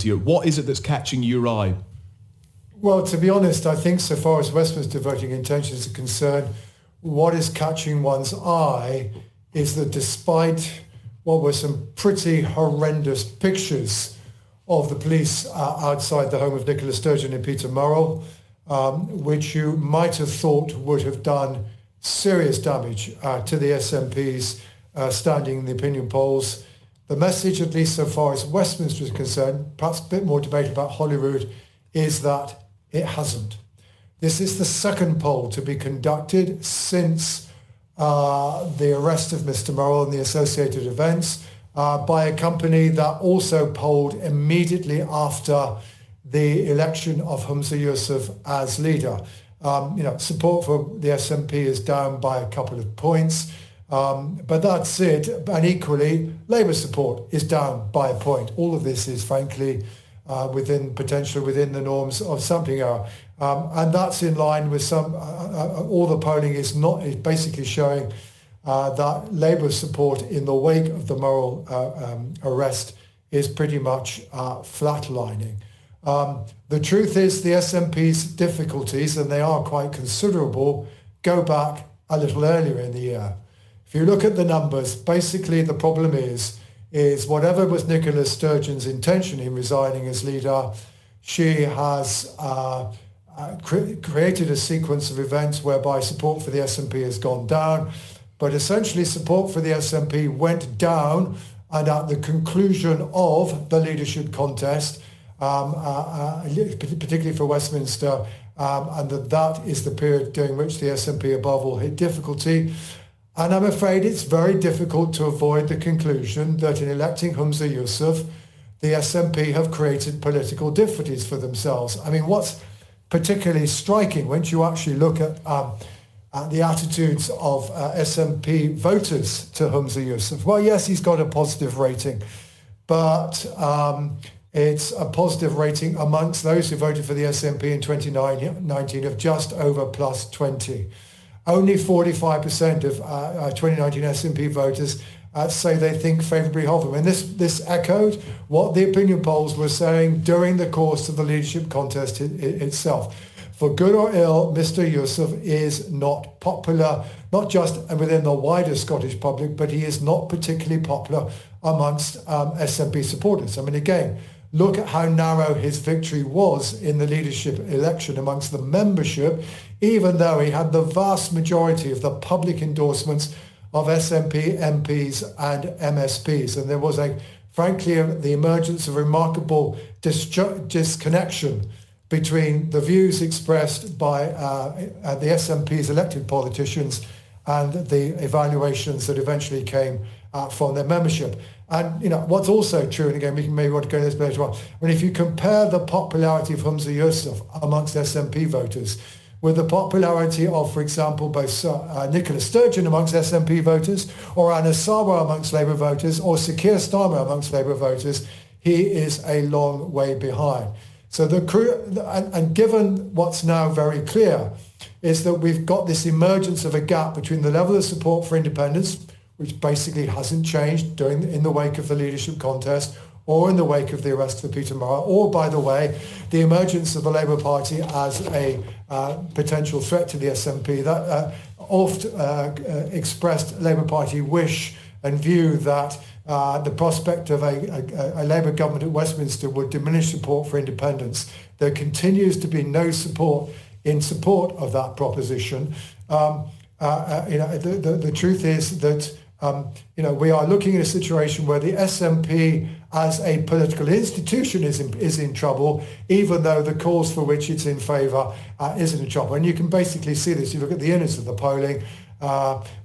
What is it that's catching your eye? Well, to be honest, I think so far as Westminster voting intentions are concerned, what is catching one's eye is that despite what were some pretty horrendous pictures of the police outside the home of Nicola Sturgeon in Peterborough, which you might have thought would have done serious damage to the SNP's standing in the opinion polls, the message, at least so far as Westminster is concerned, perhaps a bit more debate about Holyrood, is that it hasn't. This is the second poll to be conducted since the arrest of Mr. Murrell and the associated events by a company that also polled immediately after the election of Humza Yousaf as leader. Support for the SNP is down by a couple of points, but that's it. And equally, Labour support is down by a point. All of this is, frankly, within the norms of sampling error. And that's in line with all the polling is basically showing that Labour support in the wake of the Murrell arrest is pretty much flatlining. The truth is the SNP's difficulties, and they are quite considerable, go back a little earlier in the year. If you look at the numbers, basically the problem is whatever was Nicola Sturgeon's intention in resigning as leader, she has created a sequence of events whereby support for the SNP has gone down, but essentially support for the SNP went down, and at the conclusion of the leadership contest, particularly for Westminster, and that is the period during which the SNP above all hit difficulty. And I'm afraid it's very difficult to avoid the conclusion that in electing Humza Yousaf, the SNP have created political difficulties for themselves. I mean, what's particularly striking when you actually look at the attitudes of SNP voters to Humza Yousaf, well, yes, he's got a positive rating, but it's a positive rating amongst those who voted for the SNP in 2019 of just over plus 20. Only 45% of 2019 SNP voters say they think favourably of him. And this echoed what the opinion polls were saying during the course of the leadership contest itself. For good or ill, Mr. Yousaf is not popular, not just within the wider Scottish public, but he is not particularly popular amongst SNP supporters. I mean, again, look at how narrow his victory was in the leadership election amongst the membership, even though he had the vast majority of the public endorsements of SNP MPs and MSPs. And there was, frankly, the emergence of remarkable disconnection between the views expressed by the SNP's elected politicians and the evaluations that eventually came from their membership. And what's also true, and again we can maybe want to go into this later on, if you compare the popularity of Humza Yousaf amongst SNP voters with the popularity of, for example, both Nicola Sturgeon amongst SNP voters, or Anna Sarwar amongst Labour voters, or Sir Keir Starmer amongst Labour voters, he is a long way behind. So and given what's now very clear is that we've got this emergence of a gap between the level of support for independence, which basically hasn't changed in the wake of the leadership contest or in the wake of the arrest of Peter Murrell, or, by the way, the emergence of the Labour Party as a potential threat to the SNP. That oft expressed Labour Party wish and view that the prospect of a Labour government at Westminster would diminish support for independence. There continues to be no support of that proposition. The truth is that we are looking at a situation where the SNP as a political institution is in trouble, even though the cause for which it's in favour isn't in trouble. And you can basically see this. You look at the innards of the polling,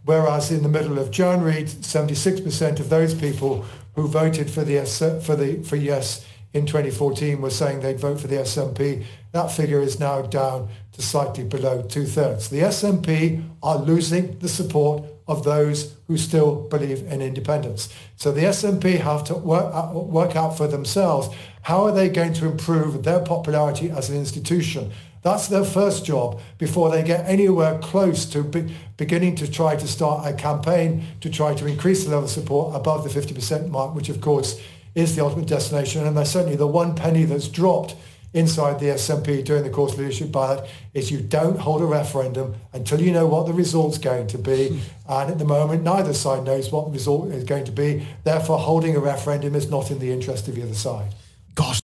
whereas in the middle of January, 76% of those people who voted for yes in 2014 were saying they'd vote for the SNP. That figure is now down to slightly below 2/3. The SNP are losing the support of those who still believe in independence. So the SNP have to work out for themselves how are they going to improve their popularity as an institution. That's their first job before they get anywhere close to beginning to try to start a campaign to try to increase the level of support above the 50% mark, which of course is the ultimate destination. And there's certainly the one penny that's dropped inside the SNP during the course of leadership ballot is you don't hold a referendum until you know what the result's going to be. And at the moment, neither side knows what the result is going to be. Therefore, holding a referendum is not in the interest of the other side. Gosh.